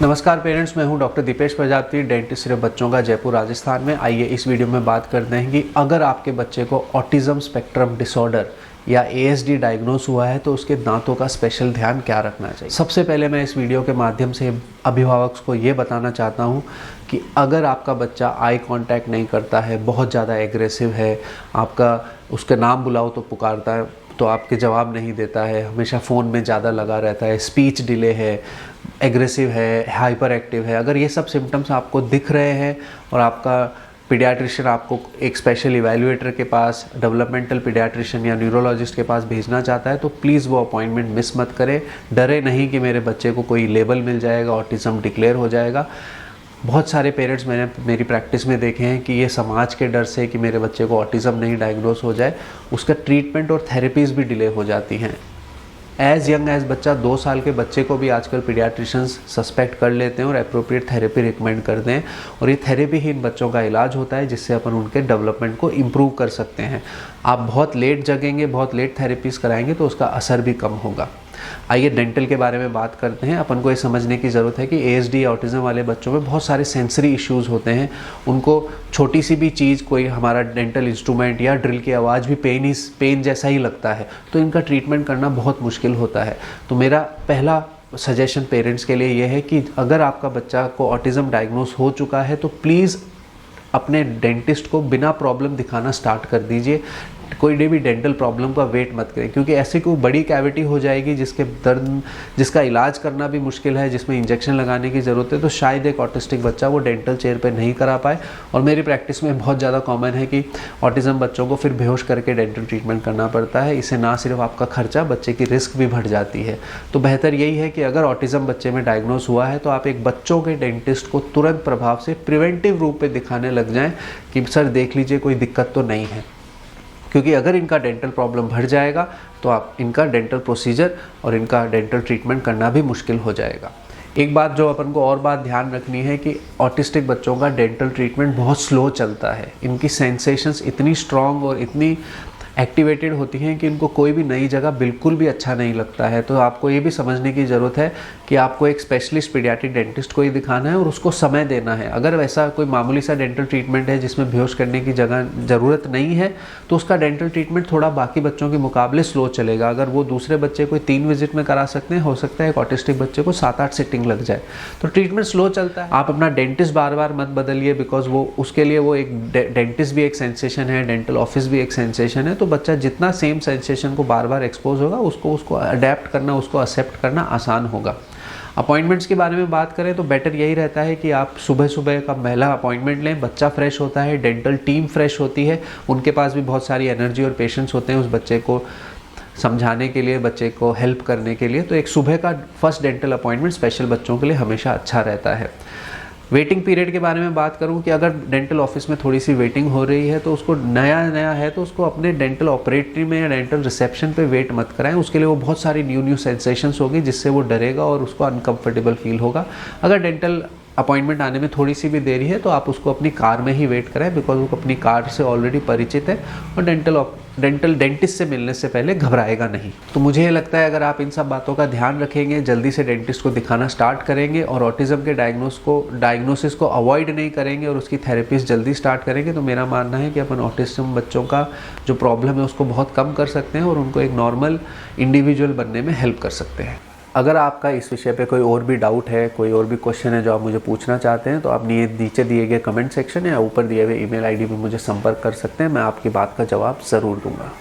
नमस्कार पेरेंट्स, मैं हूं डॉक्टर दीपेश प्रजापति, डेंटिस्ट सिर्फ बच्चों का, जयपुर राजस्थान में। आइए इस वीडियो में बात करते हैं कि अगर आपके बच्चे को ऑटिज्म स्पेक्ट्रम डिसऑर्डर या ASD डायग्नोस हुआ है तो उसके दांतों का स्पेशल ध्यान क्या रखना चाहिए। सबसे पहले मैं इस वीडियो के माध्यम से अभिभावक को ये बताना चाहता हूँ कि अगर आपका बच्चा आई कांटेक्ट नहीं करता है, बहुत ज़्यादा एग्रेसिव है, आपका उसके नाम बुलाओ तो पुकारता है तो आपके जवाब नहीं देता है, हमेशा फ़ोन में ज़्यादा लगा रहता है, स्पीच डिले है, एग्रेसिव है, हाइपर एक्टिव है, अगर ये सब सिम्टम्स आपको दिख रहे हैं और आपका पीडियाट्रिशियन आपको एक स्पेशल इवैल्यूएटर के पास, डेवलपमेंटल पीडियाट्रिशियन या न्यूरोलॉजिस्ट के पास भेजना चाहता है तो प्लीज़ वो अपॉइंटमेंट मिस मत करें। डरे नहीं कि मेरे बच्चे को कोई लेबल मिल जाएगा, ऑटिज़म डिक्लेयर हो जाएगा। बहुत सारे पेरेंट्स मैंने मेरी प्रैक्टिस में देखे हैं कि ये समाज के डर से कि मेरे बच्चे को ऑटिज़म नहीं डायग्नोस हो जाए, उसका ट्रीटमेंट और थेरेपीज़ भी डिले हो जाती हैं। एज़ यंग एज़ बच्चा 2 साल के बच्चे को भी आजकल पीडियाट्रिशियंस सस्पेक्ट कर लेते हैं और अप्रोप्रिएट थेरेपी रिकमेंड करते हैं, और ये थेरेपी ही इन बच्चों का इलाज होता है जिससे अपन उनके डेवलपमेंट को इम्प्रूव कर सकते हैं। आप बहुत लेट जगेंगे, बहुत लेट थेरेपीज़ कराएंगे तो उसका असर भी कम होगा। आइए डेंटल के बारे में बात करते हैं। अपन को ये समझने की ज़रूरत है कि ASD या ऑटिज़म वाले बच्चों में बहुत सारे सेंसरी इश्यूज़ होते हैं। उनको छोटी सी भी चीज़, कोई हमारा डेंटल इंस्ट्रूमेंट या ड्रिल की आवाज़ भी पेन जैसा ही लगता है, तो इनका ट्रीटमेंट करना बहुत मुश्किल होता है। तो मेरा पहला सजेशन पेरेंट्स के लिए ये है कि अगर आपका बच्चा को ऑटिज़म डायग्नोस हो चुका है तो प्लीज़ अपने डेंटिस्ट को बिना प्रॉब्लम दिखाना स्टार्ट कर दीजिए। कोई भी डेंटल प्रॉब्लम का वेट मत करें, क्योंकि ऐसी कोई बड़ी कैविटी हो जाएगी जिसका इलाज करना भी मुश्किल है, जिसमें इंजेक्शन लगाने की ज़रूरत है, तो शायद एक ऑटिस्टिक बच्चा वो डेंटल चेयर पे नहीं करा पाए। और मेरी प्रैक्टिस में बहुत ज़्यादा कॉमन है कि ऑटिज़म बच्चों को फिर बेहोश करके डेंटल ट्रीटमेंट करना पड़ता है। इससे ना सिर्फ आपका खर्चा, बच्चे की रिस्क भी बढ़ जाती है। तो बेहतर यही है कि अगर ऑटिज़म बच्चे में डायग्नोस हुआ है तो आप एक बच्चों के डेंटिस्ट को तुरंत प्रभाव से प्रिवेंटिव रूप में दिखाने लग जाएँ कि सर देख लीजिए कोई दिक्कत तो नहीं है, क्योंकि अगर इनका डेंटल प्रॉब्लम बढ़ जाएगा तो आप इनका डेंटल प्रोसीजर और इनका डेंटल ट्रीटमेंट करना भी मुश्किल हो जाएगा। एक बात जो अपन को और बात ध्यान रखनी है कि ऑटिस्टिक बच्चों का डेंटल ट्रीटमेंट बहुत स्लो चलता है। इनकी सेंसेशंस इतनी स्ट्रॉन्ग और इतनी एक्टिवेटेड होती हैं कि इनको कोई भी नई जगह बिल्कुल भी अच्छा नहीं लगता है। तो आपको ये भी समझने की ज़रूरत है कि आपको एक स्पेशलिस्ट पीडियाट्रिक डेंटिस्ट को ही दिखाना है और उसको समय देना है। अगर वैसा कोई मामूली सा डेंटल ट्रीटमेंट है जिसमें बेहोश करने की ज़रूरत नहीं है तो उसका डेंटल ट्रीटमेंट थोड़ा बाकी बच्चों के मुकाबले स्लो चलेगा। अगर वो दूसरे बच्चे को 3 विजिट में करा सकते हैं, हो सकता है एक ऑटिस्टिक बच्चे को 7-8 सिटिंग लग जाए। तो ट्रीटमेंट स्लो चलता है। आप अपना डेंटिस्ट बार बार मत बदलिए, बिकॉज वो उसके लिए वो एक डेंटिस्ट भी एक सेंसेशन है, डेंटल ऑफिस भी एक सेंसेशन है। तो बच्चा जितना सेम सेंसेशन को बार बार एक्सपोज होगा उसको अडेप्ट करना, उसको एक्सेप्ट करना आसान होगा। अपॉइंटमेंट्स के बारे में बात करें तो बेटर यही रहता है कि आप सुबह सुबह का पहला अपॉइंटमेंट लें। बच्चा फ्रेश होता है, डेंटल टीम फ्रेश होती है, उनके पास भी बहुत सारी एनर्जी और पेशेंस होते हैं उस बच्चे को समझाने के लिए, बच्चे को हेल्प करने के लिए। तो एक सुबह का फर्स्ट डेंटल अपॉइंटमेंट स्पेशल बच्चों के लिए हमेशा अच्छा रहता है। वेटिंग पीरियड के बारे में बात करूं कि अगर डेंटल ऑफिस में थोड़ी सी वेटिंग हो रही है तो उसको नया है तो उसको अपने डेंटल ऑपरेटरी में या डेंटल रिसेप्शन पे वेट मत कराएं। उसके लिए वो बहुत सारी न्यू सेंसेशंस होगी जिससे वो डरेगा और उसको अनकंफर्टेबल फील होगा। अगर डेंटल अपॉइंटमेंट आने में थोड़ी सी भी देरी है तो आप उसको अपनी कार में ही वेट कराएं, बिकॉज वो अपनी कार से ऑलरेडी परिचित है और डेंटिस्ट से मिलने से पहले घबराएगा नहीं। तो मुझे ये लगता है अगर आप इन सब बातों का ध्यान रखेंगे, जल्दी से डेंटिस्ट को दिखाना स्टार्ट करेंगे और ऑटिज़म के डायग्नोसिस को अवॉइड नहीं करेंगे और उसकी थेरेपीज जल्दी स्टार्ट करेंगे, तो मेरा मानना है कि अपन ऑटिज़म बच्चों का जो प्रॉब्लम है उसको बहुत कम कर सकते हैं और उनको एक नॉर्मल इंडिविजुअल बनने में हेल्प कर सकते हैं। अगर आपका इस विषय पे कोई और भी डाउट है, कोई और भी क्वेश्चन है जो आप मुझे पूछना चाहते हैं, तो आप नीचे दिए गए कमेंट सेक्शन या ऊपर दिए हुए ईमेल आईडी पे मुझे संपर्क कर सकते हैं। मैं आपकी बात का जवाब ज़रूर दूंगा।